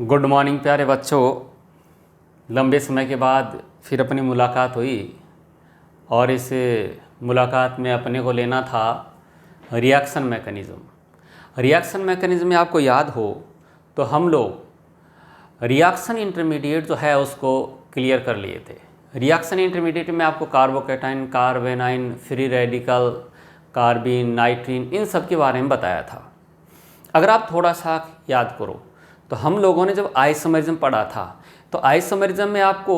Good morning प्यारे बच्चों। लंबे समय के बाद फिर अपनी मुलाकात हुई और इस मुलाकात में अपने को लेना था रिएक्शन मैकेनिज़्म। रिएक्शन मैकेनिज़्म में आपको याद हो तो हम लोग रिएक्शन इंटरमीडिएट जो है उसको क्लियर कर लिए थे। रिएक्शन इंटरमीडिएट में आपको कार्बोकेटाइन, कार्बेनाइन, फ्री रेडिकल, कार्बिन, नाइट्रीन, इन सब के बारे में बताया था। अगर आप थोड़ा सा याद करो तो हम लोगों ने जब आइसोमेरिज्म पढ़ा था तो आइसोमेरिज्म में आपको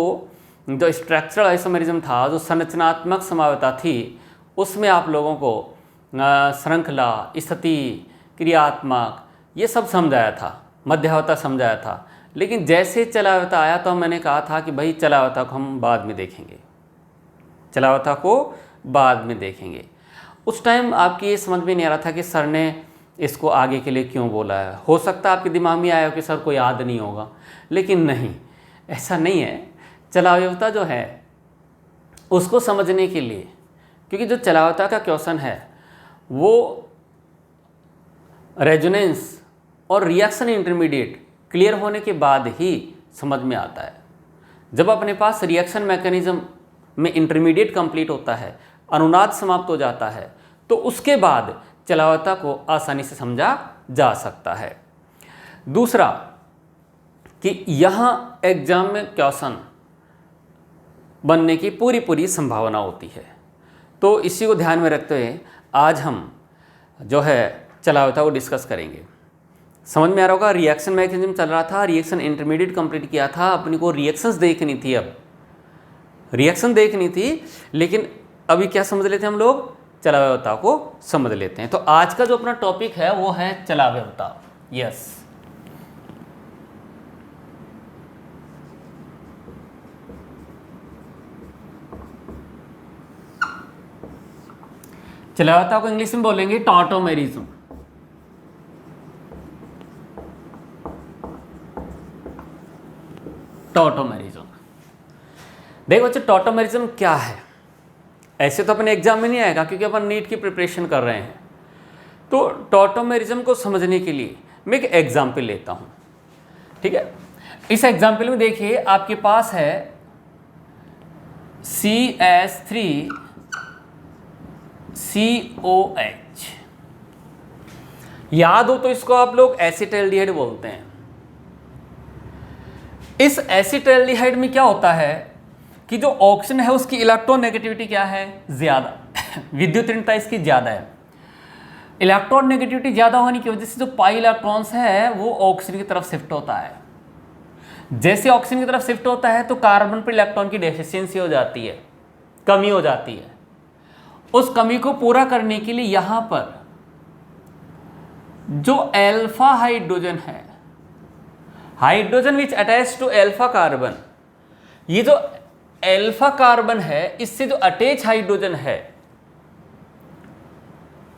जो स्ट्रक्चरल आइसोमेरिज्म था, जो संरचनात्मक समावता थी, उसमें आप लोगों को श्रृंखला, स्थिति, क्रियात्मक ये सब समझाया था, मध्यावता समझाया था। लेकिन जैसे चलावता आया तो मैंने कहा था कि भाई चलावता को हम बाद में देखेंगे, चलावता को बाद में देखेंगे। उस टाइम आपकी ये समझ में नहीं आ रहा था कि सर ने इसको आगे के लिए क्यों बोला है। हो सकता है आपके दिमाग में आया हो कि सर को याद नहीं होगा, लेकिन नहीं, ऐसा नहीं है। चलावता जो है उसको समझने के लिए, क्योंकि जो चलावता का क्वेश्चन है वो रेजोनेंस और रिएक्शन इंटरमीडिएट क्लियर होने के बाद ही समझ में आता है। जब अपने पास रिएक्शन मैकेनिज्म में इंटरमीडिएट कंप्लीट होता है, अनुनाद समाप्त हो जाता है, तो उसके बाद चलावता को आसानी से समझा जा सकता है। दूसरा कि यहाँ एग्जाम में क्वेश्चन बनने की पूरी संभावना होती है, तो इसी को ध्यान में रखते हुए आज हम जो है चलावता को डिस्कस करेंगे। समझ में आ रहा होगा, रिएक्शन मैकेनिज्म चल रहा था, रिएक्शन इंटरमीडिएट कंप्लीट किया था, अपनी को रिएक्शंस देखनी थी, अब रिएक्शन देखनी थी, लेकिन अभी क्या समझ लेते हैं हम लोग, चलावता को समझ लेते हैं। तो आज का जो अपना टॉपिक है वो है चलावता। यस, चलावता को इंग्लिश में बोलेंगे टॉटोमेरिज्म। टॉटोमेरिज्म, देखो बच्चों, टॉटोमेरिज्म क्या है? ऐसे तो अपने एग्जाम में नहीं आएगा क्योंकि अपन नीट की प्रिपरेशन कर रहे हैं। तो टॉटोमेरिज्म को समझने के लिए मैं एक एग्जाम्पल लेता हूँ, ठीक है। इस एग्जाम्पल में देखिए आपके पास है CH3COH। याद हो तो इसको आप लोग एसिटाल्डिहाइड बोलते हैं। इस एसिटाल्डिहाइड में क्या होता है कि जो ऑक्सीजन है उसकी इलेक्ट्रॉन नेगेटिविटी क्या है, ज्यादा, विद्युत ऋणता इसकी ज्यादा है। इलेक्ट्रॉन नेगेटिविटी ज्यादा होने की वजह से जो पाई इलेक्ट्रॉन्स है वो ऑक्सीजन की तरफ शिफ्ट होता है। जैसे ऑक्सीजन की तरफ शिफ्ट होता है तो कार्बन पर इलेक्ट्रॉन की डेफिशिएंसी हो जाती है, कमी हो जाती है। उस कमी को पूरा करने के लिए यहां पर जो अल्फा हाइड्रोजन है, hydrogen which attach to alpha carbon, ये जो अल्फा कार्बन है इससे जो अटैच हाइड्रोजन है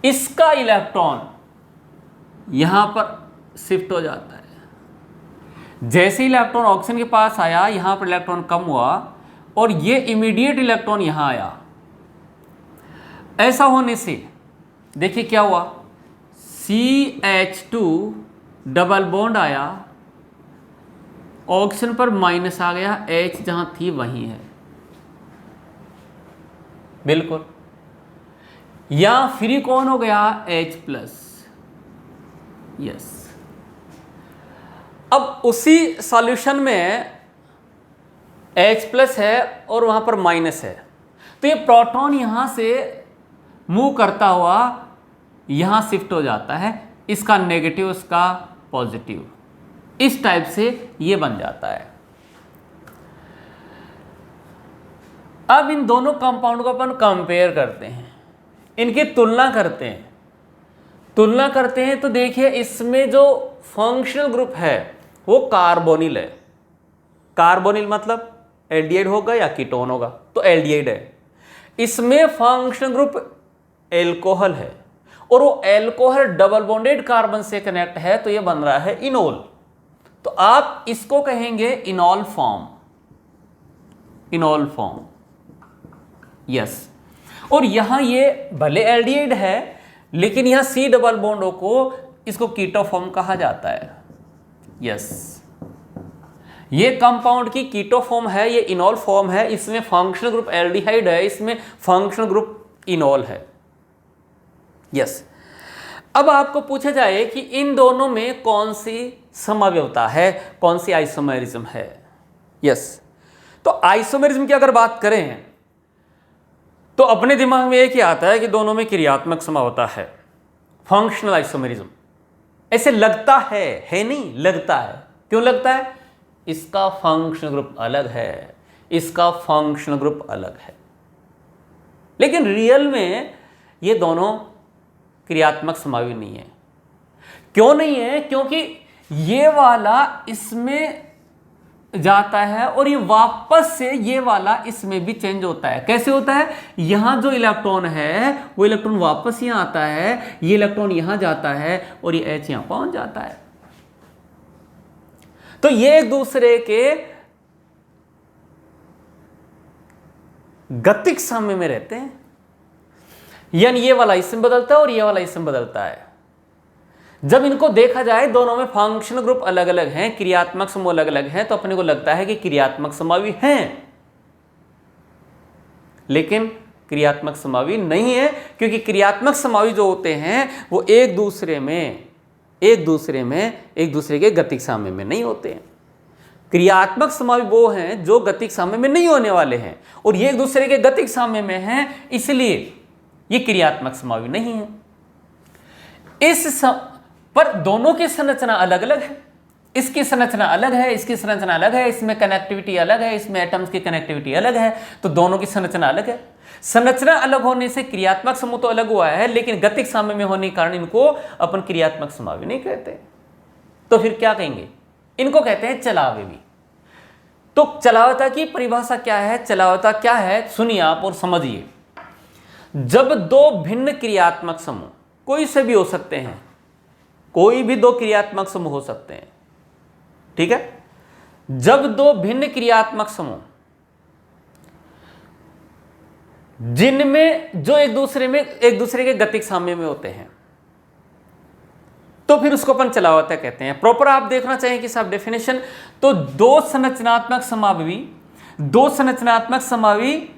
इसका इलेक्ट्रॉन यहां पर शिफ्ट हो जाता है। जैसे इलेक्ट्रॉन ऑक्सीजन के पास आया, यहां पर इलेक्ट्रॉन कम हुआ और ये इमीडिएट इलेक्ट्रॉन यहां आया। ऐसा होने से देखिए क्या हुआ, CH2 डबल बॉन्ड आया, ऑक्सीजन पर माइनस आ गया, H जहां थी वहीं है, बिल्कुल। या फ्री कौन हो गया, H+। यस, अब उसी सॉल्यूशन में H+ है और वहां पर माइनस है, तो ये प्रोटॉन यहां से मूव करता हुआ यहां शिफ्ट हो जाता है, इसका नेगेटिव इसका पॉजिटिव, इस टाइप से ये बन जाता है। अब इन दोनों कंपाउंड को अपन कंपेयर करते हैं, इनकी तुलना करते हैं। तुलना करते हैं तो देखिए इसमें जो फंक्शनल ग्रुप है वो कार्बोनिल है। कार्बोनिल मतलब एल्डिहाइड होगा या कीटोन होगा, तो एल्डिहाइड है। इसमें फंक्शनल ग्रुप एल्कोहल है और वो एल्कोहल डबल बॉन्डेड कार्बन से कनेक्ट है, तो ये बन रहा है इनोल। तो आप इसको कहेंगे enol form, enol form. Yes, और यहां ये भले एल्डिहाइड है लेकिन यहां C डबल बॉन्डों को इसको कीटो फॉर्म कहा जाता है। यस, ये कंपाउंड की कीटो फॉर्म है, ये इनॉल फॉर्म है, इसमें फंक्शनल ग्रुप एल्डिहाइड है, इसमें फंक्शनल ग्रुप इनॉल है। यस। अब आपको पूछा जाए कि इन दोनों में कौन सी समअवयवता है, कौन सी आइसोमेरिज्म है। यस। तो आइसोमेरिज्म की अगर बात करें तो अपने दिमाग में एक ही आता है कि दोनों में क्रियात्मक समअवयवता है, फंक्शनल आइसोमेरिज्म। ऐसे लगता है नहीं, लगता है। क्यों लगता है? इसका फंक्शनल ग्रुप अलग है, इसका फंक्शनल ग्रुप अलग है, लेकिन रियल में ये दोनों क्रियात्मक समअवयव नहीं है। क्यों नहीं है? क्योंकि ये वाला इसमें जाता है और ये वापस से ये वाला इसमें भी चेंज होता है। कैसे होता है? यहां जो इलेक्ट्रॉन है वो इलेक्ट्रॉन वापस यहां आता है, ये इलेक्ट्रॉन यहां जाता है और ये H यहां पहुंच जाता है। तो ये एक दूसरे के गतिक साम्य में रहते हैं, यानी ये वाला इसमें बदलता है और ये वाला इसमें बदलता है। जब इनको देखा जाए दोनों में फंक्शनल ग्रुप अलग अलग हैं, क्रियात्मक समूह अलग अलग हैं, तो अपने को लगता है कि क्रियात्मक समअवयव हैं, लेकिन क्रियात्मक समअवयव नहीं है, क्योंकि क्रियात्मक समअवयव जो होते हैं वो एक दूसरे के गतिक साम्य में नहीं होते हैं। क्रियात्मक समअवयव वो हैं जो गतिक साम्य में नहीं होने वाले हैं, और ये एक दूसरे के गतिक साम्य में हैं, इसलिए ये क्रियात्मक समअवयव नहीं है। पर दोनों की संरचना अलग अलग है। इसकी संरचना अलग है, इसकी संरचना अलग है, इसमें कनेक्टिविटी अलग है, इसमें एटम्स की कनेक्टिविटी अलग है, तो दोनों की संरचना अलग है। संरचना अलग होने से क्रियात्मक समूह तो अलग हुआ है, लेकिन गतिक साम्य में होने के कारण इनको अपन क्रियात्मक समअवयव नहीं कहते। तो फिर क्या कहेंगे? इनको कहते हैं चलावयवी। तो चलावता की परिभाषा क्या है, चलावता क्या है, सुनिए आप और समझिए। जब दो भिन्न क्रियात्मक समूह, कोई से भी हो सकते हैं, कोई भी दो क्रियात्मक समूह हो सकते हैं, ठीक है, जब दो भिन्न क्रियात्मक समूह जिनमें जो एक दूसरे के गतिक साम्य में होते हैं, तो फिर उसको अपन चलावता कहते हैं। प्रॉपर आप देखना चाहिए कि साहब डेफिनेशन, तो दो संरचनात्मक समअवयवी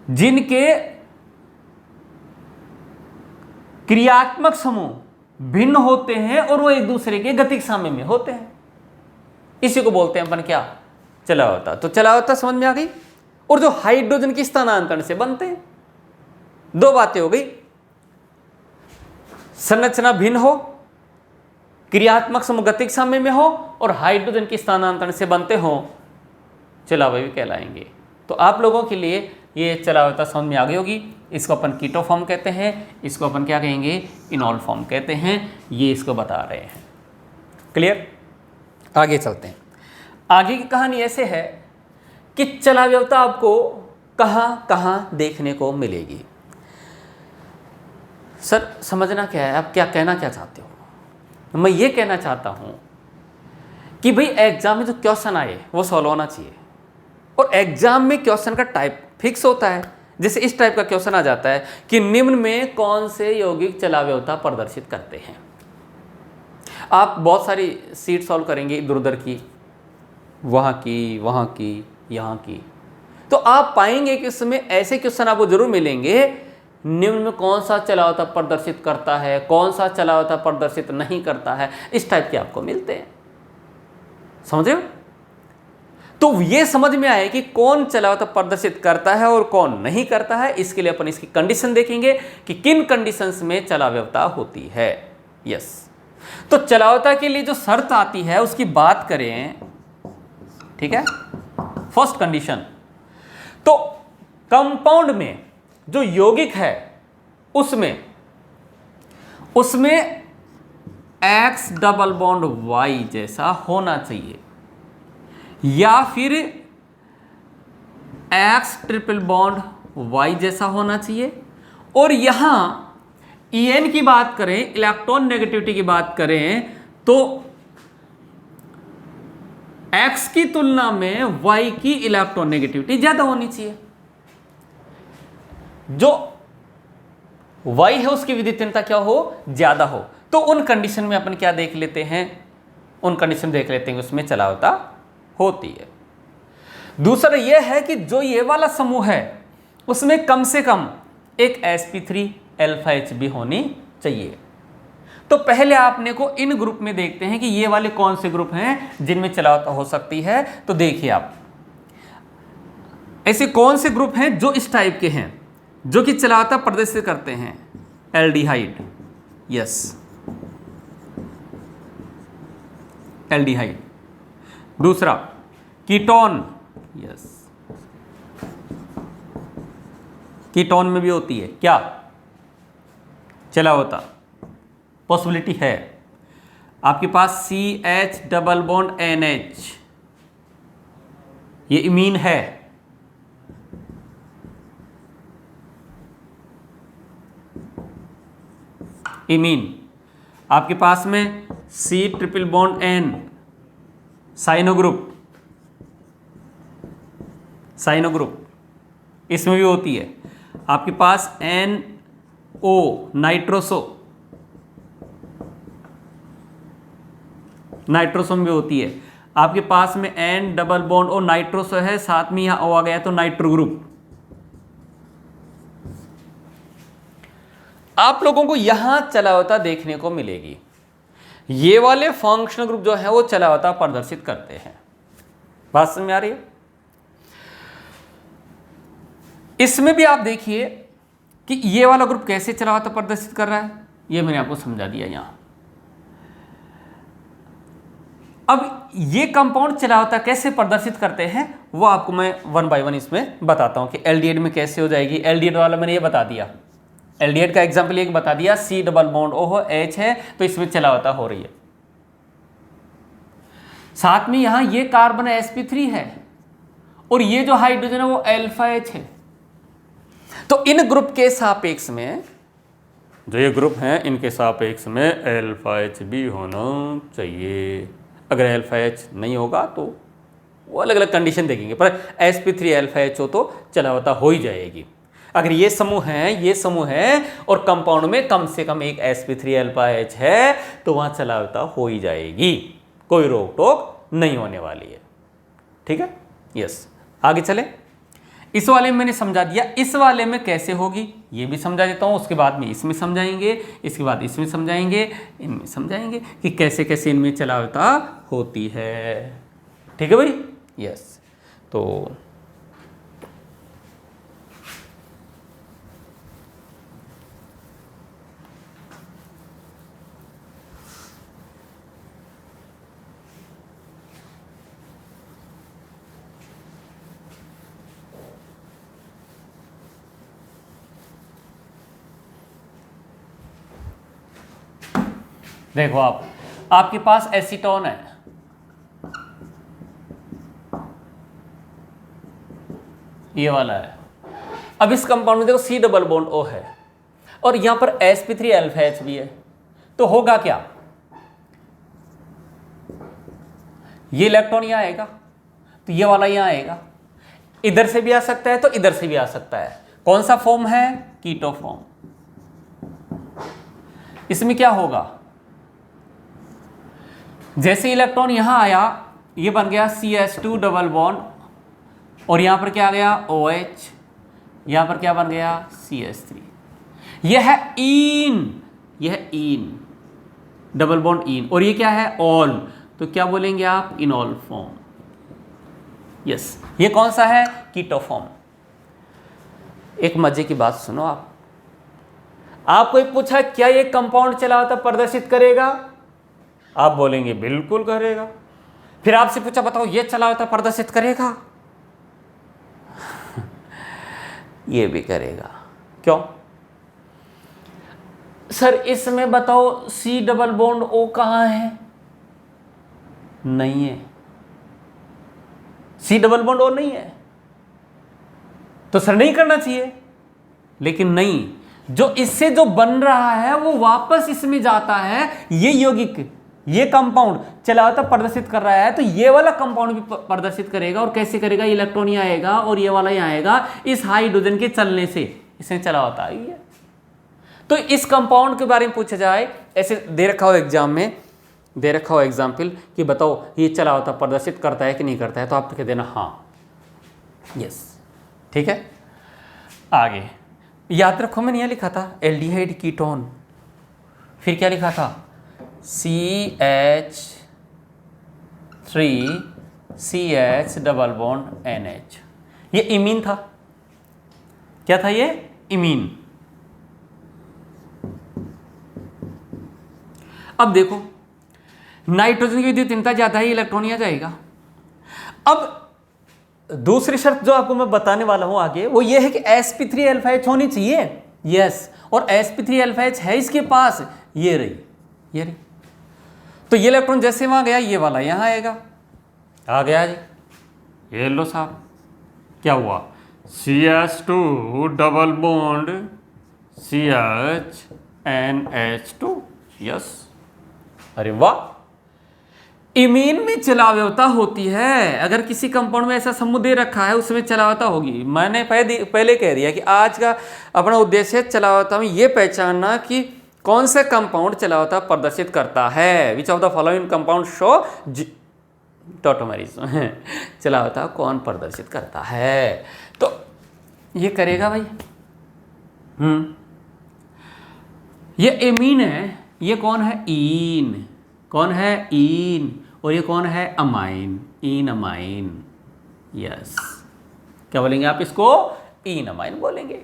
जिनके क्रियात्मक समूह भिन्न होते हैं और वो एक दूसरे के गतिक साम्य में होते हैं, इसी को बोलते हैं अपन क्या, चलावता। तो चलावता समझ में आ गई। और जो हाइड्रोजन के स्थानांतरण से बनते हैं, दो बातें हो गई, संरचना भिन्न हो, क्रियात्मक समूह गतिक साम्य में हो, और हाइड्रोजन के स्थानांतरण से बनते हो, चलावयवी कहलाएंगे। तो आप लोगों के लिए ये चलावता समझ में आ गई होगी। इसको अपन कीटो फॉर्म कहते हैं, इसको अपन क्या कहेंगे, इनॉल फॉर्म कहते हैं। ये इसको बता रहे हैं। क्लियर? आगे चलते हैं। आगे की कहानी ऐसे है कि चलावयवता आपको कहाँ कहाँ देखने को मिलेगी। सर समझना क्या है, आप क्या कहना क्या चाहते हो? मैं ये कहना चाहता हूँ कि भाई एग्जाम में जो क्वेश्चन आए वो सॉल्व होना चाहिए, और एग्जाम में क्वेश्चन का टाइप फिक्स होता है। जैसे इस टाइप का क्वेश्चन आ जाता है कि निम्न में कौन से यौगिक चलावयवता प्रदर्शित करते हैं। आप बहुत सारी सीट सॉल्व करेंगे, इधर उधर की, वहाँ की, यहाँ की, तो आप पाएंगे कि उसमें ऐसे क्वेश्चन आपको जरूर मिलेंगे, निम्न में कौन सा चलावयवता प्रदर्शित करता है, कौन सा चलावयवता प्रदर्शित नहीं करता है, इस टाइप के आपको मिलते हैं। समझे? तो ये समझ में आए कि कौन चलावयवता प्रदर्शित करता है और कौन नहीं करता है। इसके लिए अपन इसकी कंडीशन देखेंगे कि किन कंडीशंस में चलावयवता होती है। यस। तो चलावयवता के लिए जो शर्त आती है उसकी बात करें, ठीक है। फर्स्ट कंडीशन, तो कंपाउंड में जो यौगिक है उसमें X डबल बॉन्ड Y जैसा होना चाहिए, या फिर X ट्रिपल बॉन्ड Y जैसा होना चाहिए। और यहां En की बात करें, इलेक्ट्रॉन नेगेटिविटी की बात करें, तो X की तुलना में Y की इलेक्ट्रॉन नेगेटिविटी ज्यादा होनी चाहिए। जो Y है उसकी विद्युतीयता क्या हो, ज्यादा हो। तो उन कंडीशन में अपन क्या देख लेते हैं, उन कंडीशन देख लेते हैं उसमें चलावता होती है। दूसरा यह है कि जो ये वाला समूह है उसमें कम से कम एक sp3 अल्फा Hb होनी चाहिए। तो पहले आपने को इन ग्रुप में देखते हैं कि ये वाले कौन से ग्रुप हैं जिनमें चलावता हो सकती है। तो देखिए आप ऐसे कौन से ग्रुप हैं जो इस टाइप के हैं जो कि चलावता प्रदर्शित करते हैं। Aldehyde, yes, aldehyde. दूसरा कीटोन, यस, कीटोन में भी होती है क्या चलावता, पॉसिबिलिटी है। आपके पास CH डबल बॉन्ड NH, ये इमीन है। इमीन आपके पास में C triple bond N, cyano group, cyano group इसमें भी होती है। आपके पास NO नाइट्रोसो, नाइट्रोसो में भी होती है। आपके पास में N double bond O nitroso है, साथ में यहां O आ गया तो नाइट्रो ग्रुप। आप लोगों को यहां चलावता देखने को मिलेगी। ये वाले फंक्शनल ग्रुप जो है वो चलावता प्रदर्शित करते हैं। बात समझ में आ रही है। इसमें भी आप देखिए कि ये वाला ग्रुप कैसे चलावता प्रदर्शित कर रहा है, ये मैंने आपको समझा दिया यहां। अब ये कंपाउंड चलावता कैसे प्रदर्शित करते हैं वो आपको मैं वन बाय वन इसमें बताता हूं कि एल्डिहाइड में कैसे हो जाएगी। एल्डिहाइड वाला मैंने ये बता दिया, एल्डिहाइड का एग्जांपल एक बता दिया, C double bond O H है तो इसमें चलावता हो रही है। साथ में यहां ये कार्बन sp3 है और ये जो हाइड्रोजन है वो अल्फा H है। तो इन ग्रुप के सापेक्ष में, जो ये ग्रुप हैं इनके सापेक्ष में अल्फा Hb होना चाहिए। अगर अल्फा H नहीं होगा तो वो अलग अलग कंडीशन देखेंगे, पर sp3 अल्फा H हो तो चलावता हो ही जाएगी। अगर ये समूह है और कंपाउंड में कम से कम एक sp3 अल्फा H है तो वहां चलावता हो ही जाएगी, कोई रोक टोक नहीं होने वाली है। ठीक है, यस। आगे चले। इस वाले में मैंने समझा दिया, इस वाले में कैसे होगी ये भी समझा देता हूं। उसके बाद में इसमें समझाएंगे, इसके बाद इसमें समझाएंगे, इनमें समझाएंगे कि कैसे कैसे इनमें चलावता होती है। ठीक है भाई, यस। तो देखो आपके पास एसीटोन है, ये वाला है। अब इस कंपाउंड में देखो C डबल बॉन्ड O है और यहां पर sp3 अल्फा H भी है। तो होगा क्या, ये इलेक्ट्रॉन यहां आएगा तो ये वाला यहां आएगा, इधर से भी आ सकता है तो इधर से भी आ सकता है। कौन सा फॉर्म है, कीटो फॉर्म। इसमें क्या होगा, जैसे इलेक्ट्रॉन यहां आया ये बन गया CH2 डबल बॉन्ड और यहां पर क्या आ गया OH, यहां पर क्या बन गया CH3। यह है इन, यह है इन डबल बॉन्ड इन, और ये क्या है ऑल, तो क्या बोलेंगे आप, इनॉल फॉर्म। यस, ये कौन सा है, कीटो फॉर्म। एक मजे की बात सुनो, आपको एक पूछा क्या ये कंपाउंड चलावता प्रदर्शित करेगा, आप बोलेंगे बिल्कुल करेगा। फिर आपसे पूछा बताओ ये चलावता प्रदर्शित करेगा ये भी करेगा। क्यों सर, इसमें बताओ C डबल बॉन्ड O कहां है, नहीं है, C डबल बॉन्ड O नहीं है तो सर नहीं करना चाहिए। लेकिन नहीं, जो इससे जो बन रहा है वो वापस इसमें जाता है। ये यौगिक, ये कंपाउंड चलावता प्रदर्शित कर रहा है तो ये वाला कंपाउंड भी प्रदर्शित करेगा। और कैसे करेगा, इलेक्ट्रॉन यहाँ आएगा और ये वाला यहाँ आएगा, इस हाइड्रोजन के चलने से इसने चलावता आई है। तो इस कंपाउंड के बारे में पूछा जाए, ऐसे दे रखा हो एग्जाम में दे रखा हो एग्जाम्पल कि बताओ ये चला होता प्रदर्शित करता है कि नहीं करता है, तो आप कह देना हाँ, यस, ठीक है। आगे याद रखो, मैंने यहाँ लिखा था एल्डिहाइड कीटोन, फिर क्या लिखा था CH3CH डबल बॉन्ड NH, ये इमीन था। क्या था ये? इमीन। अब देखो नाइट्रोजन की विद्युतीनता ज्यादा है, इलेक्ट्रॉन यहाँ जाएगा। अब दूसरी शर्त जो आपको मैं बताने वाला हूं आगे, वो ये है कि sp3alpha होनी चाहिए, यस, और sp3alpha है इसके पास, ये रही, ये रही। तो ये इलेक्ट्रॉन जैसे वहां गया, ये वाला यहां आएगा, आ गया जी, ये लो साहब, क्या हुआ, CH2 double bond CH&H2, yes. अरे वाह, इमीन में चलाव्यता होती है। अगर किसी कंपाउंड में ऐसा समूह दे रखा है उसमें चलाव्यता होगी। मैंने पहले कह दिया कि आज का अपना उद्देश्य है चलाव्यता में ये पहचानना कि कौन सा कंपाउंड चलाव्यता प्रदर्शित करता है। Which of the following compound show tautomerism, चलाव्यता कौन प्रदर्शित करता है, तो ये करेगा भाई। ये एमीन है, ये कौन है, ईन, कौन है, ईन, और ये कौन है, अमाइन, ईन अमाइन, यस। क्या बोलेंगे आप इसको, ईन अमाइन बोलेंगे।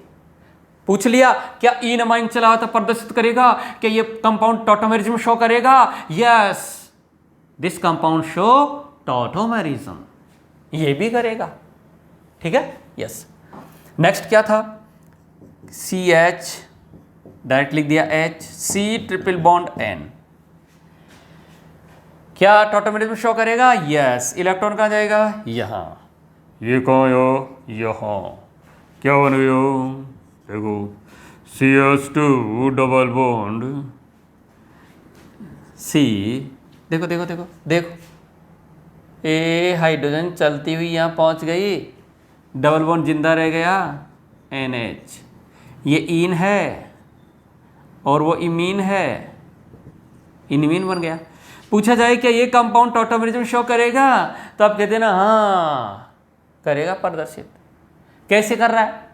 पूछ लिया क्या ईन अमाइन चला था प्रदर्शित करेगा, क्या ये कंपाउंड टॉटोमेरिज्म शो करेगा, yes, this compound show tautomerism, ये भी करेगा, ठीक है, यस। नेक्स्ट क्या था, CH, डायरेक्ट लिख दिया H, C triple bond N, क्या टॉटोमेरिज्म शो करेगा, यस। इलेक्ट्रॉन कहाँ जाएगा, यहाँ, ये कहाँ आया, यहाँ, क्या बन गया, देखो CH2 डबल बॉन्ड C, देखो देखो देखो देखो, ए हाइड्रोजन चलती हुई यहाँ पहुँच गई, डबल बॉन्ड जिंदा रह गया, NH, ये ईन है और वो इमीन है, इनमीन बन गया। पूछा जाए क्या ये कंपाउंड टॉटोमेरिज्म शो करेगा, तो आप कहते हैं ना हाँ करेगा प्रदर्शित। कैसे कर रहा है,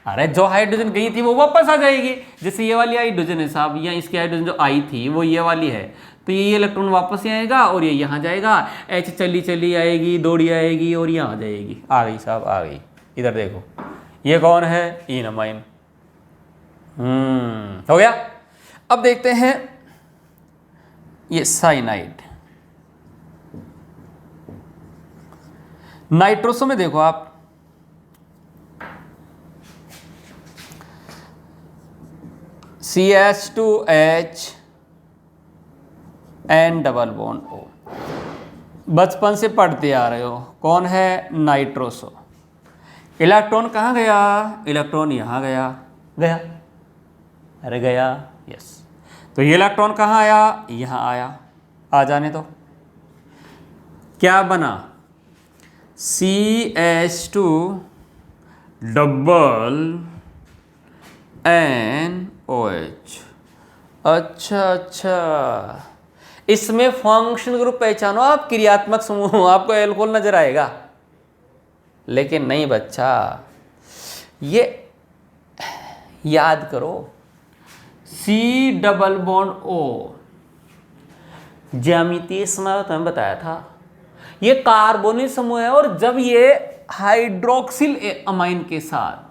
अरे जो हाइड्रोजन गई थी वो वापस आ जाएगी, जैसे ये वाली हाइड्रोजन है साहब, या इसकी हाइड्रोजन जो आई थी वो ये वाली है, तो ये इलेक्ट्रॉन वापस ही आएगा और ये यहाँ जाएगा, H चली चली आएगी, दौड़ी आएगी और यहाँ आ जाएगी, आ गई साहब, आ गई। इधर देखो ये कौन है, ईन अमाइन, हो गया। अब देखते हैं ये साइनाइड, नाइट्रोसो में देखो आप, CH2H N double bond O, बचपन से पढ़ते आ रहे हो, कौन है, नाइट्रोसो। इलेक्ट्रॉन कहाँ गया, इलेक्ट्रॉन यहाँ गया, गया, अरे गया, यस। तो ये इलेक्ट्रॉन कहाँ आया, यहाँ आया, आ जाने दो, क्या बना, CH2 डबल NOH, अच्छा अच्छा, इसमें फंक्शन ग्रुप पहचानो आप, क्रियात्मक समूह, आपको एल्कोहल नजर आएगा, लेकिन नहीं बच्चा, ये याद करो, C डबल बॉन्ड O, ज्यामितीय समूह तो मैंने बताया था, ये कार्बोनिल समूह है, और जब ये हाइड्रोक्सिल अमाइन के साथ,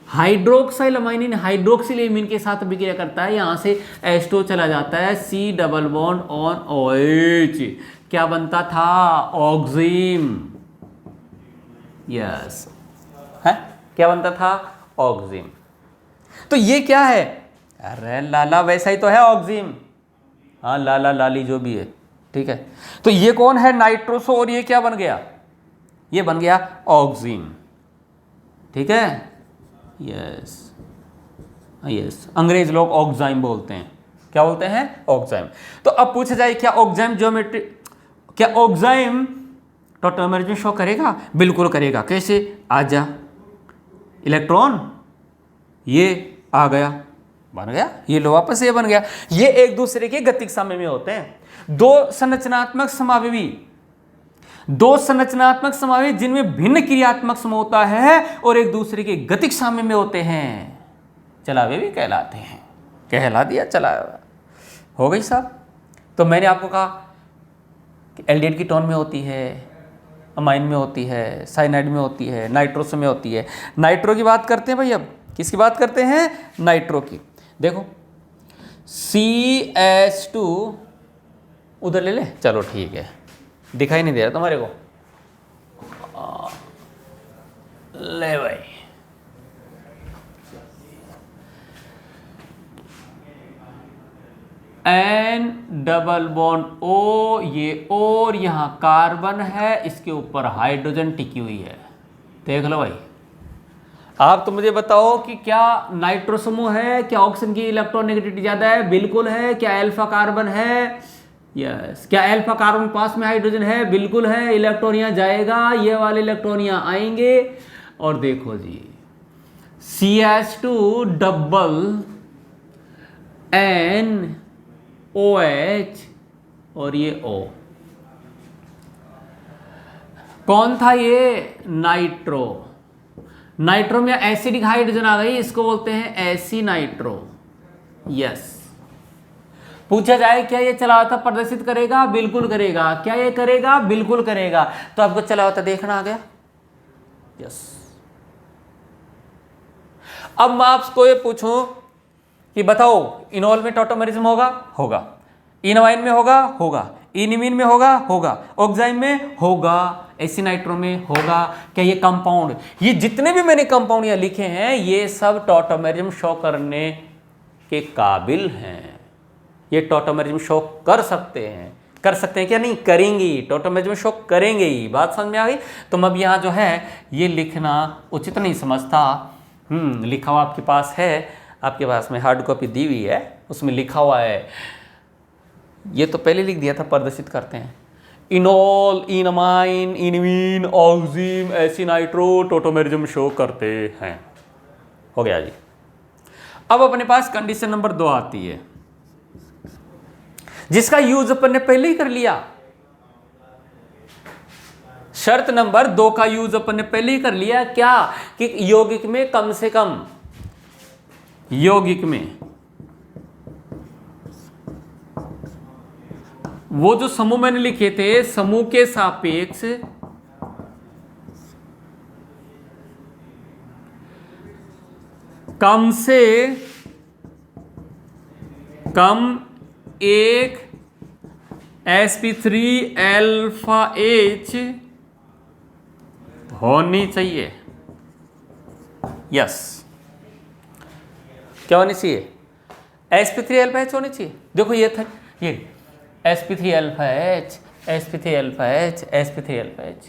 हाइड्रोक्साइल अमाइन हाइड्रोक्सिल एमीन के साथ विक्रिया करता है, यहां से H2 चला जाता है, C double bond on OH, क्या बनता था, ऑक्सिम, यस है, क्या बनता था, ऑक्सिम। तो ये क्या है, अरे लाला वैसा ही तो है ऑक्सिम, हाँ लाला लाली जो भी है, ठीक है। तो ये कौन है, नाइट्रोसो, और ये क्या बन गया, ये बन गया ऑक्सिम, ठीक है, यस यस। अंग्रेज लोग ऑक्साइम बोलते हैं, क्या बोलते हैं, ऑक्साइम। तो अब पूछा जाए क्या ऑक्साइम ज्योमेट्री, क्या ऑक्साइम टॉटोमेरिज्म शो करेगा, बिल्कुल करेगा। कैसे, आजा, इलेक्ट्रॉन ये आ गया, बन गया, ये लो वापस ये बन गया। ये एक दूसरे के गतिक साम्य में होते हैं। दो संरचनात्मक समावयवी जिनमें भिन्न क्रियात्मक सम होता है और एक दूसरे के गतिक साम्य में होते हैं, चलावयवी कहलाते हैं। कहला दिया, चला हो गई साहब। तो मैंने आपको कहा कि एल्डिहाइड की टोन में होती है, अमाइन में होती है, साइनाइड में होती है, नाइट्रोस में होती है। नाइट्रो की बात करते हैं भाई, अब किसकी बात करते हैं? नाइट्रो की। देखो CH2 उधर ले ले, चलो ठीक है, दिखाई नहीं दे रहा तुम्हारे को, ले भाई। N डबल बॉन्ड O, ये और यहाँ कार्बन है, इसके ऊपर हाइड्रोजन टिकी हुई है। देख लो भाई, आप तो मुझे बताओ कि क्या नाइट्रो समूह है, क्या ऑक्सीजन की इलेक्ट्रोनेगेटिविटी ज़्यादा है? बिल्कुल है। क्या अल्फा कार्बन है? यस। क्या अल्फा कार्बन पास में हाइड्रोजन है? बिल्कुल है। इलेक्ट्रॉन यहाँ जाएगा, ये वाले इलेक्ट्रॉन यहाँ आएंगे, और देखो जी CH2 डबल NOH और ये O, कौन था ये? नाइट्रो। नाइट्रो में एसिडिक हाइड्रोजन आ गई, इसको बोलते हैं एसी नाइट्रो। यस। पूछा जाए क्या ये चलावता प्रदर्शित करेगा? बिल्कुल करेगा। क्या ये करेगा? बिल्कुल करेगा। तो आपको चलावता देखना आ गया। यस। अब मैं आपको ये पूछूं कि बताओ, इनॉल में टॉटोमेरिज्म होगा? होगा। इनवाइन में होगा? होगा। इनिमीन में होगा? होगा। ऑक्साइन में होगा। एसिनाइट्रो में होगा। क्या ये कंपाउंड, ये जितने भी मैंने कंपाउंड यहाँ लिखे हैं, ये सब टॉटोमेरिज्म शो करने के काबिल हैं। ये टॉटोमेरिज्म शो कर सकते हैं। कर सकते हैं क्या? नहीं, करेंगी। टॉटोमेरिज्म शो करेंगे ही। बात समझ में आ गई? तुम अब यहाँ जो है ये लिखना उचित नहीं समझता। लिखा हुआ आपके पास है, आपके पास में हार्ड कॉपी दी हुई है, उसमें लिखा हुआ है। ये तो पहले लिख दिया था, प्रदर्शित करते हैं। इनॉल, इनमाइन, इनमीन, ऑक्सिम, एसिनाइट्रो टॉटोमेरिज्म शो करते हैं। हो गया जी। अब अपने पास कंडीशन नंबर 2 आती है, जिसका यूज अपन ने पहले ही कर लिया। शर्त नंबर 2 का यूज अपन ने पहले ही कर लिया। क्या? कि यौगिक में कम से कम, यौगिक में वो जो समूह मैंने लिखे थे, समूह के सापेक्ष कम से कम एक sp3 अल्फा H होनी चाहिए। यस। क्या होनी चाहिए? sp3 अल्फा H होनी चाहिए। देखो ये था, ये sp3 alpha H, sp3 alpha H, sp3 alpha H।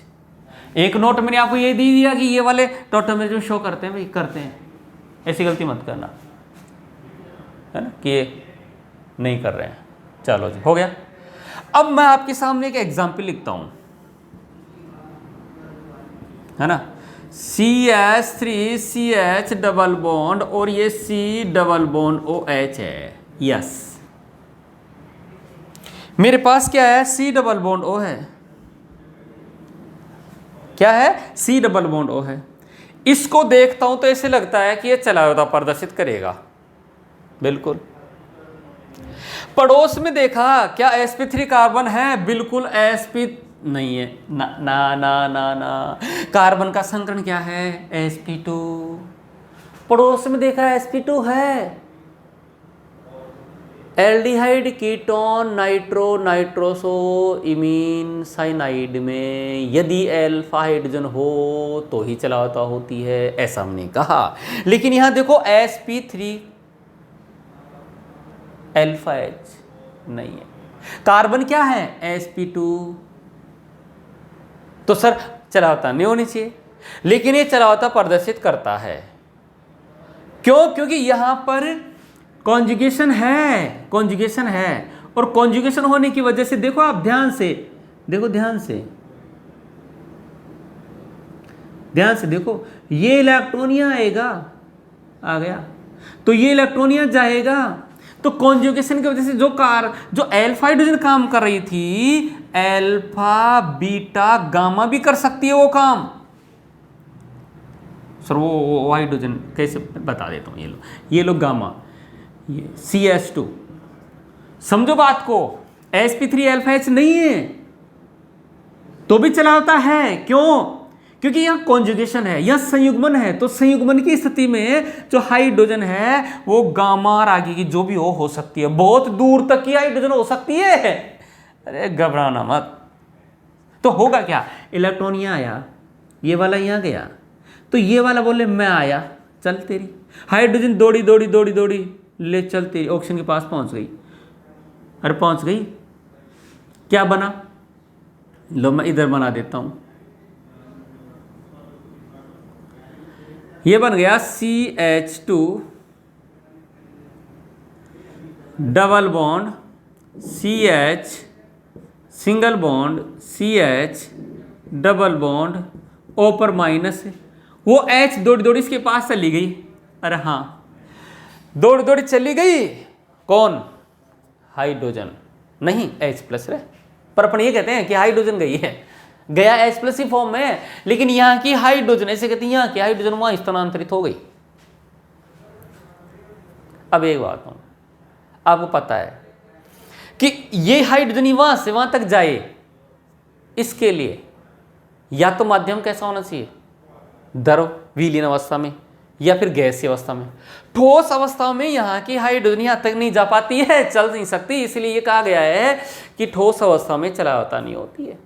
एक नोट मैंने आपको ये दे दिया कि ये वाले टॉटोमेरिज्म शो करते हैं भाई, करते हैं। ऐसी गलती मत करना, है ना, कि ये नहीं कर रहे हैं। चलो जी, हो गया। अब मैं आपके सामने एक एग्जाम्पल लिखता हूं, है ना। CH3CH डबल बॉन्ड और ये C डबल बॉन्ड OH है। यस। मेरे पास क्या है? C डबल बॉन्ड O है। क्या है? C डबल बॉन्ड O है। इसको देखता हूं तो ऐसे लगता है कि ये चलावता प्रदर्शित करेगा। बिल्कुल। पड़ोस में देखा, क्या sp3 कार्बन है? बिल्कुल sp नहीं है। ना ना ना ना ना। कार्बन का संकरण क्या है? sp2। पड़ोस में देखा sp2 है। Aldehyde ketone nitro nitroso imine cyanide में यदि अल्फा हाइड्रोजन हो तो ही चलावता होती है, ऐसा हमने कहा। लेकिन यहां देखो sp3 अल्फा H नहीं है। कार्बन क्या है? sp2। तो सर चलावता नहीं होनी चाहिए, लेकिन ये चलावता प्रदर्शित करता है। क्यों? क्योंकि यहां पर कॉन्जुगेशन है, कॉन्जुगेशन है। और कॉन्जुगेशन होने की वजह से देखो, आप ध्यान से देखो, ध्यान से देखो, ये इलेक्ट्रॉन यहां आएगा, आ गया। तो ये इलेक्ट्रॉन यहाँ जाएगा। तो कॉन्जुगेशन की वजह से जो अल्फा हाइड्रोजन काम कर रही थी, अल्फा बीटा गामा भी कर सकती है वो काम। सर वो हाइड्रोजन कैसे, बता देता हूँ। ये लो गामा, ये CH2, समझो बात को। sp3 अल्फा H नहीं है तो भी चला होता है। क्यों? क्योंकि यहाँ कॉन्जुगेशन है, यहाँ संयुग्मन है। तो संयुग्मन की स्थिति में जो हाइड्रोजन है वो गामा और आगे की जो भी हो सकती है, बहुत दूर तक की हाइड्रोजन हो सकती है। अरे घबराना मत। तो होगा क्या, इलेक्ट्रॉन यहाँ आया, ये वाला यहाँ गया, तो ये वाला बोले मैं आया, चल तेरी हाइड्रोजन दौड़ी दौड़ी दौड़ी दौड़ी ले चल तेरी ऑक्सीजन के पास पहुंच गई। अरे पहुंच गई, क्या बना, लो मैं इधर बना देता हूं। ये बन गया CH2 double bond CH single bond CH double bond O पर माइनस, वो H दौड़ी दौड़ी इसके पास चली गई। अरे हाँ, दौड़ी दौड़ी चली गई, कौन, हाइड्रोजन नहीं H+ रे। पर अपन ये कहते हैं कि हाइड्रोजन गई है, गया H+ ही फॉर्म में, लेकिन यहाँ की हाइड्रोजन, ऐसे कहते हैं यहाँ की हाइड्रोजन वहां स्थानांतरित हो गई। अब एक बात हूं, आपको पता है कि ये हाइड्रोजन वहां से वहां तक जाए, इसके लिए या तो माध्यम कैसा होना चाहिए, द्रव विलीन अवस्था में, या फिर गैसीय अवस्था में। ठोस अवस्था में यहाँ की हाइड्रोजन यहाँ तक नहीं जा पाती है, चल नहीं सकती, इसलिए ये कहा गया है कि ठोस अवस्था में चलावता नहीं होती है।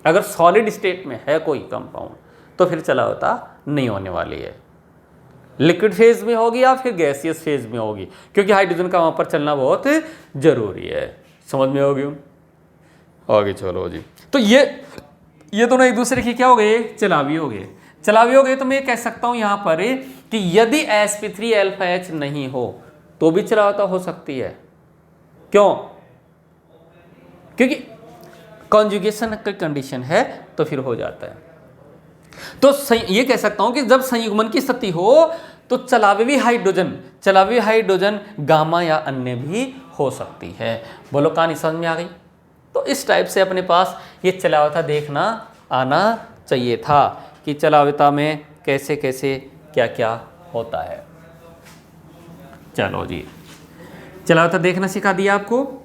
अगर सॉलिड स्टेट में है कोई कंपाउंड तो फिर चलावता नहीं होने वाली है, लिक्विड फेज में होगी या फिर गैसियस फेज में होगी, क्योंकि हाइड्रोजन का वहां पर चलना बहुत जरूरी है। समझ में होगी? आगे चलो जी। तो ये दोनों एक दूसरे की क्या हो गए, चलावी हो गए। चलावी हो गए तो मैं कह सकता हूं यहां पर कि यदि sp3 अल्फा H नहीं हो तो भी चलावता हो सकती है। क्यों? क्योंकि कॉन्जुगेशन की कंडीशन है तो फिर हो जाता है। तो ये कह सकता हूं कि जब संयुग्मन की स्थिति हो तो चलावी हाइड्रोजन गामा या अन्य भी हो सकती है। बोलो कहानी समझ में आ गई? तो इस टाइप से अपने पास ये चलावता देखना आना चाहिए था कि चलावता में कैसे कैसे क्या क्या होता है। चलो जी, चलावता देखना सिखा दिया आपको।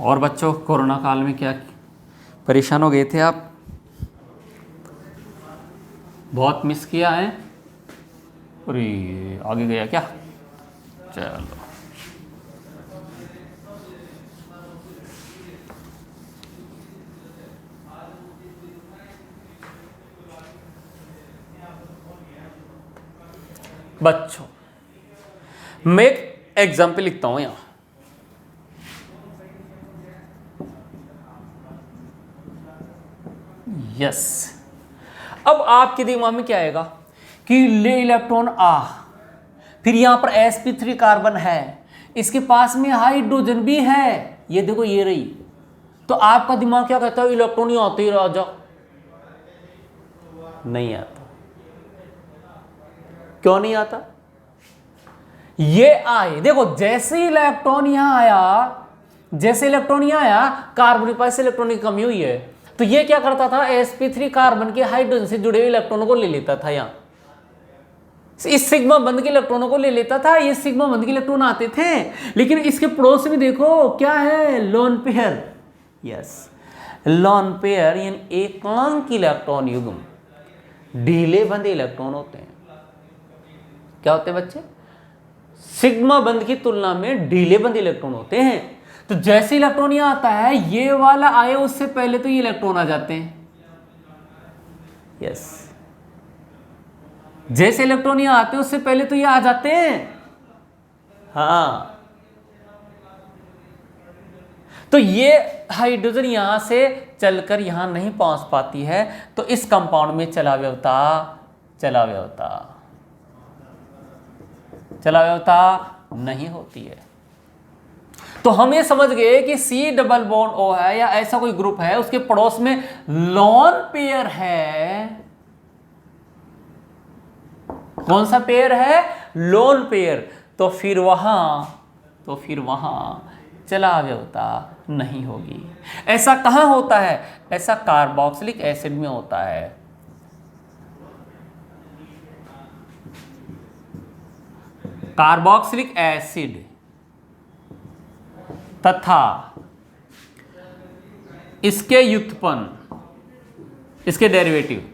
और बच्चों, कोरोना काल में क्या परेशान हो गए थे आप? बहुत मिस किया है? अरे आगे गया क्या? चलो बच्चों, मैं एक एग्जाम्पल लिखता हूं यहां। यस, अब आपके दिमाग में क्या आएगा कि ले इलेक्ट्रॉन आ, फिर यहां पर sp3 कार्बन है, इसके पास में हाइड्रोजन भी है, ये देखो ये रही। तो आपका दिमाग क्या कहता है, इलेक्ट्रॉन ही आते ही राजा। नहीं आता। क्यों नहीं आता? ये आए, देखो जैसे इलेक्ट्रॉन यहां आया, कार्बन के पास इलेक्ट्रॉन की कमी हुई है, तो ये क्या करता था, sp3 कार्बन के हाइड्रोजन से जुड़े हुए इलेक्ट्रॉनों को ले लेता था, यहां इस सिग्मा बंध के इलेक्ट्रॉनों को ले लेता था। ये सिग्मा बंध के इलेक्ट्रॉन आते थे, लेकिन इसके पड़ोस में देखो क्या है, lone pair. Yes, lone pair यानी एकांक इलेक्ट्रॉन युग्म, ढीले बंधे इलेक्ट्रॉन होते हैं। क्या होते हैं बच्चे? सिग्मा बंध की तुलना में ढीले बंधे इलेक्ट्रॉन होते हैं। तो जैसे इलेक्ट्रॉन यहां आता है, ये वाला आए उससे पहले तो ये इलेक्ट्रॉन आ जाते हैं। यस, जैसे इलेक्ट्रॉन यहां आते हैं उससे पहले तो ये आ जाते हैं। हाँ, तो ये हाइड्रोजन यहां से चलकर यहां नहीं पहुंच पाती है, तो इस कंपाउंड में चलाव्यवता नहीं होती है। तो हम ये समझ गए कि C डबल बॉन्ड O है या ऐसा कोई ग्रुप है, उसके पड़ोस में लोन पेयर है। कौन सा पेयर है? Lone pair. तो फिर वहां चला अवयवता नहीं होगी। ऐसा कहां होता है? ऐसा कार्बोक्सिलिक एसिड में होता है। कार्बोक्सिलिक एसिड तथा इसके व्युत्पन्न, इसके डेरिवेटिव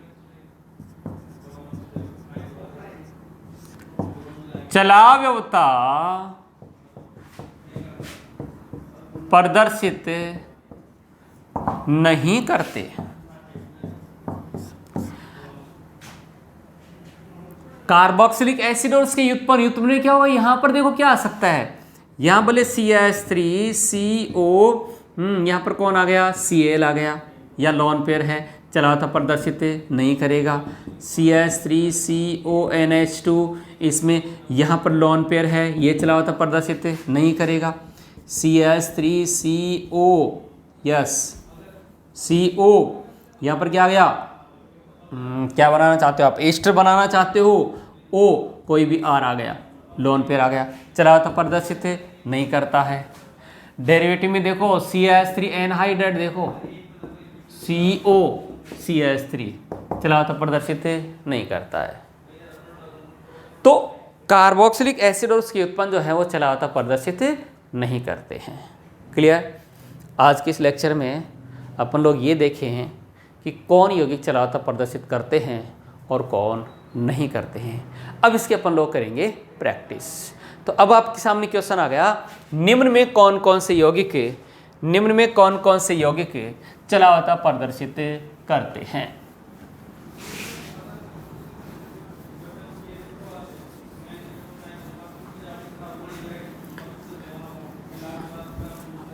चलाव्यवता प्रदर्शित नहीं करते। कार्बोक्सिलिक एसिड और उसके व्युत्पन्न में क्या होगा? यहां पर देखो क्या आ सकता है, यहां बोले CH3CO, यहां पर कौन आ गया? Cl आ गया, या लोन पेयर है, चलावता प्रदर्शित नहीं करेगा। CH3CONH2, इसमें यहाँ पर लोन पेयर है, ये चलावता प्रदर्शित नहीं करेगा। CH3CO, यस CO, यहाँ पर क्या आ गया? क्या बनाना चाहते हो आप? एस्टर बनाना चाहते हो? O, कोई भी R आ गया, लोन पेयर आ गया, चलावता प्रदर्शित नहीं करता है। डेरिवेटिव में देखो CH3 एनहाइड्राइड, देखो CO CH3, चलावता प्रदर्शित नहीं करता है। तो कार्बोक्सिलिक एसिड और उसके उत्पन्न जो है वो चलावता प्रदर्शित नहीं करते हैं। क्लियर? आज के इस लेक्चर में अपन लोग ये देखे हैं कि कौन यौगिक चलावता प्रदर्शित करते हैं और कौन नहीं करते हैं। अब इसके अपन लोग करेंगे प्रैक्टिस। तो अब आपके सामने क्वेश्चन आ गया, निम्न में कौन कौन से यौगिक चलावता प्रदर्शित करते हैं।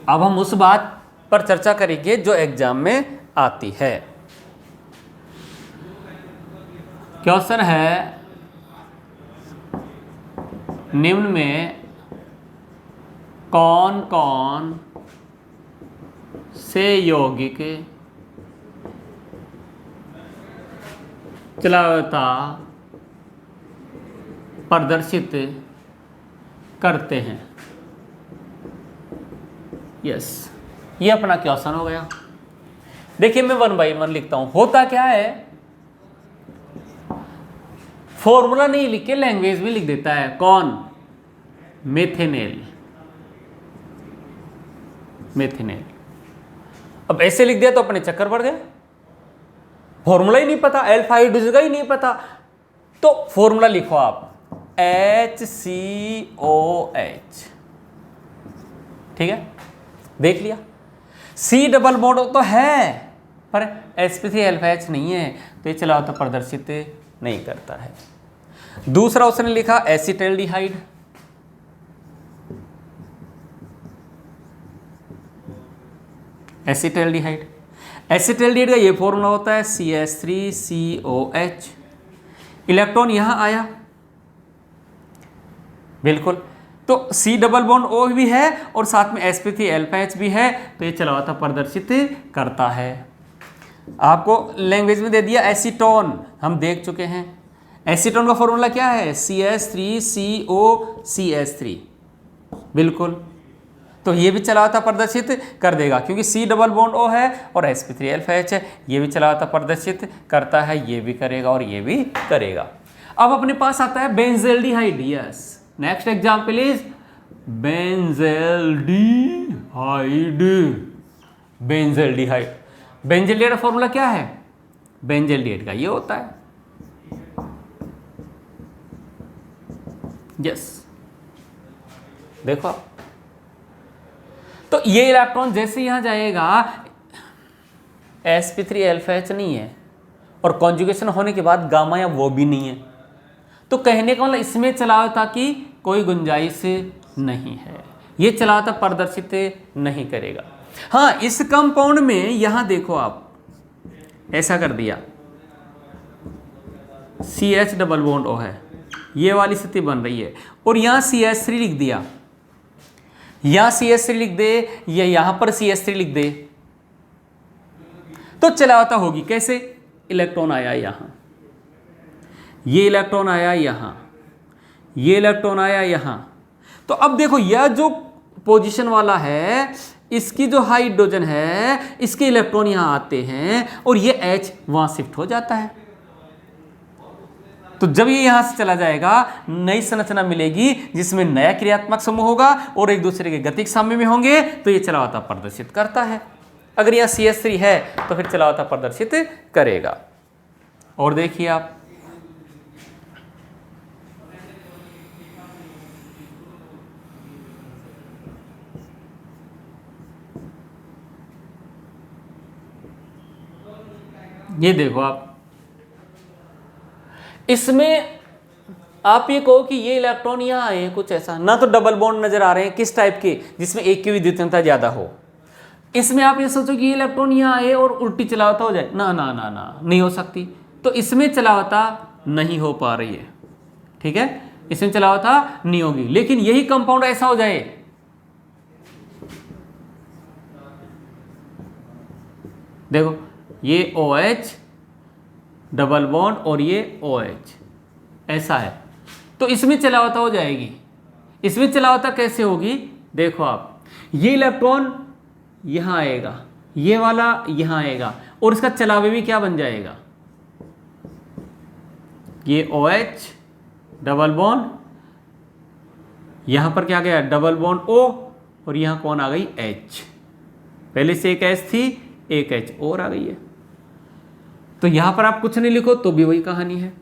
अब हम उस बात पर चर्चा करेंगे जो एग्जाम में आती है। क्वेश्चन है, निम्न में कौन कौन से यौगिक चलावता प्रदर्शित करते हैं। यस, ये अपना क्वेश्चन हो गया। देखिए मैं 1 बाई 1 लिखता हूं। होता क्या है, फॉर्मूला नहीं लिख के लैंग्वेज में लिख देता है। कौन? मेथेनेल। अब ऐसे लिख दिया तो अपने चक्कर पड़ गए, फॉर्मूला ही नहीं पता, अल्फा हाइड्रोजन का ही नहीं पता। तो फॉर्मूला लिखो आप, HCOH। ठीक है, देख लिया। C डबल बॉन्ड तो है पर sp3 अल्फा H नहीं है, तो ये चलावता प्रदर्शित नहीं करता है। दूसरा उसने लिखा एसिटल्डिहाइड। एसिटल्डिहाइड का ये फॉर्मूला होता है CH3COH। इलेक्ट्रॉन यहां आया, बिल्कुल, तो C डबल बॉन्ड O भी है और साथ में sp3 अल्फा H भी है, तो ये चलावता प्रदर्शित करता है। आपको लैंग्वेज में दे दिया एसीटोन, हम देख चुके हैं। एसीटोन का फॉर्मूला क्या है? CH3COCH3, बिल्कुल, तो ये भी चलावता प्रदर्शित कर देगा क्योंकि C डबल बॉन्ड O है और sp3 अल्फा H है। ये भी चलावता प्रदर्शित करता है, ये भी करेगा और ये भी करेगा। अब अपने पास आता है benzaldehyde. Yes, next example is benzaldehyde का फॉर्मूला क्या है? बेंजल्डिहाइड का ये होता है। यस, देखो, तो ये इलेक्ट्रॉन जैसे यहां जाएगा, sp3 अल्फा H नहीं है और कॉन्जुगेशन होने के बाद गामा या वो भी नहीं है, तो कहने का मतलब इसमें चलावता की कोई गुंजाइश नहीं है, ये चलावता प्रदर्शित नहीं करेगा। हाँ, इस कंपाउंड में यहां देखो आप, ऐसा कर दिया, CH डबल बॉन्ड O है, ये वाली स्थिति बन रही है और यहां CH3 लिख दिया, यहां CH3 लिख दे या यहां पर CH3 लिख दे तो चलावता होगी कैसे? इलेक्ट्रॉन आया यहां, ये इलेक्ट्रॉन आया यहां, ये इलेक्ट्रॉन आया यहां। तो अब देखो यह जो पोजीशन वाला है इसकी जो हाइड्रोजन है इसके इलेक्ट्रॉन यहां आते हैं और ये H वहां शिफ्ट हो जाता है। तो जब ये यहां से चला जाएगा नई संरचना मिलेगी जिसमें नया क्रियात्मक समूह होगा और एक दूसरे के गतिक साम्य में होंगे तो ये चलावता प्रदर्शित करता है। अगर यहां CH3 है तो फिर चलावता प्रदर्शित करेगा। और देखिए आप ये देखो आप इसमें आप ये कहो कि ये इलेक्ट्रॉन यहाँ आए हैं कुछ ऐसा, ना तो डबल बॉन्ड नजर आ रहे हैं किस टाइप के जिसमें एक की विद्युतीयता ज्यादा हो। इसमें आप ये सोचो कि ये इलेक्ट्रॉन यहाँ आए और उल्टी चलावता हो जाए, ना ना ना ना नहीं हो सकती। तो इसमें चलावता नहीं हो पा रही है, ठीक है, इसमें चलावता नहीं होगी। लेकिन यही कंपाउंड ऐसा हो जाए, देखो ये OH डबल बॉन्ड और ये OH ऐसा है तो इसमें चलावता हो जाएगी। इसमें चलावता कैसे होगी? देखो आप ये इलेक्ट्रॉन यहां आएगा, ये वाला यहां आएगा और इसका चलावे भी क्या बन जाएगा? ये OH डबल बॉन्ड, यहां पर क्या गया डबल बॉन्ड O और यहां कौन आ गई H। पहले से एक H थी, एक H और आ गई है। तो यहां पर आप कुछ नहीं लिखो तो भी वही कहानी है।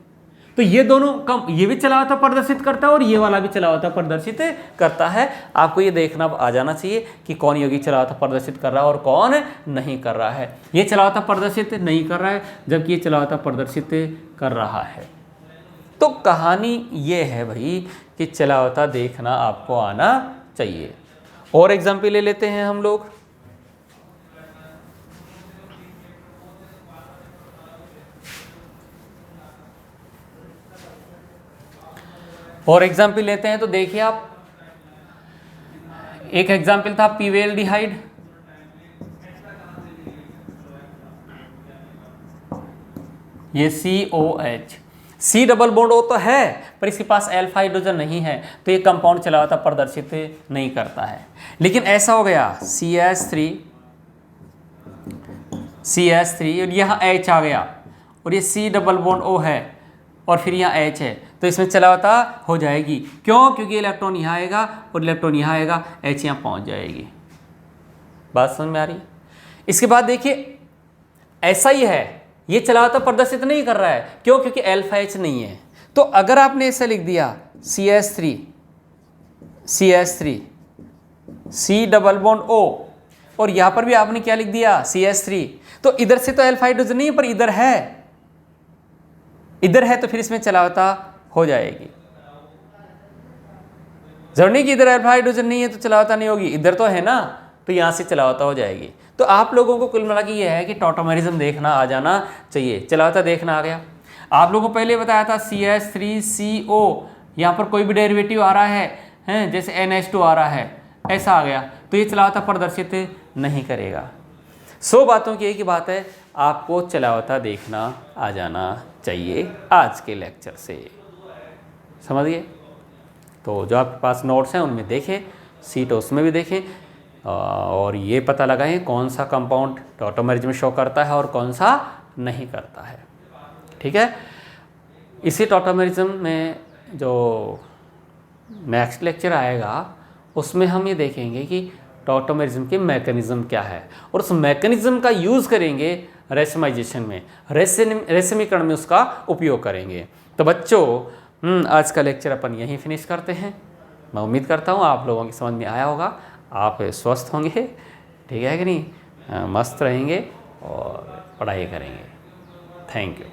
तो ये दोनों कम, ये भी चलावता प्रदर्शित करता है और ये वाला भी चलावता प्रदर्शित करता है। आपको ये देखना आ जाना चाहिए कि कौन यौगिक चलावता प्रदर्शित कर रहा है और कौन नहीं कर रहा है। ये चलावता प्रदर्शित नहीं कर रहा है जबकि ये चलावता प्रदर्शित कर रहा है। तो कहानी ये है भाई कि चलावता देखना आपको आना चाहिए। और एग्जाम्पल ले लेते हैं हम लोग। और एग्जाम्पल लेते हैं तो देखिए आप, एक एग्जाम्पल था पीवेल्डिहाइड, ये COH, C double bond O तो है पर इसके पास अल्फा हाइड्रोजन नहीं है तो ये कंपाउंड चलावता प्रदर्शित नहीं करता है। लेकिन ऐसा हो गया CH3 और यहाँ H आ गया और ये C डबल बॉन्ड O है और फिर यहाँ H है तो इसमें चलावता हो जाएगी। क्यों? क्योंकि इलेक्ट्रॉन यहाँ आएगा और इलेक्ट्रॉन यहाँ आएगा, H यहाँ पहुँच जाएगी। बात समझ में आ रही है? इसके बाद देखिए ऐसा ही है, ये चलावता प्रदर्शित नहीं कर रहा है। क्यों? क्योंकि अल्फा H नहीं है। तो अगर आपने ऐसा लिख दिया CH3 C double bond O और यहाँ पर भी आपने क्या लिख दिया CH3, तो इधर से तो अल्फा हाइड्रोजन नहीं है पर इधर है तो फिर इसमें चलावता हो जाएगी। जरूरी नहीं कि इधर अल्फा हाइड्रोजन नहीं है तो चलावता नहीं होगी, इधर तो है ना तो यहाँ से चलावता हो जाएगी। तो आप लोगों को कुल मिला के ये है कि टॉटोमेरिज्म देखना आ जाना चाहिए। चलावता देखना आ गया। आप लोगों को पहले बताया था CH3CO, यहाँ पर कोई भी डेरिवेटिव आ रहा है जैसे NH2 आ रहा है, ऐसा आ गया तो ये चलावता प्रदर्शित नहीं करेगा। 100 बातों की एक ही बात है, आपको चलावता देखना आ जाना चाहिए आज के लेक्चर से, समझिए। तो जो आपके पास नोट्स हैं उनमें देखें, सीट उसमें भी देखें और ये पता लगाएं कौन सा कंपाउंड टॉटोमेरिज्म शो करता है और कौन सा नहीं करता है, ठीक है। इसी टॉटोमेरिज्म में जो नेक्स्ट लेक्चर आएगा उसमें हम ये देखेंगे कि टॉटोमेरिज्म की मैकेनिज्म क्या है और उस मैकेनिज्म का यूज़ करेंगे रेशमाइजेशन में, रेशमीकरण में उसका उपयोग करेंगे। तो बच्चों आज का लेक्चर अपन यहीं फिनिश करते हैं। मैं उम्मीद करता हूँ आप लोगों की समझ में आया होगा, आप स्वस्थ होंगे, ठीक है कि नहीं, मस्त रहेंगे और पढ़ाई करेंगे। Thank you.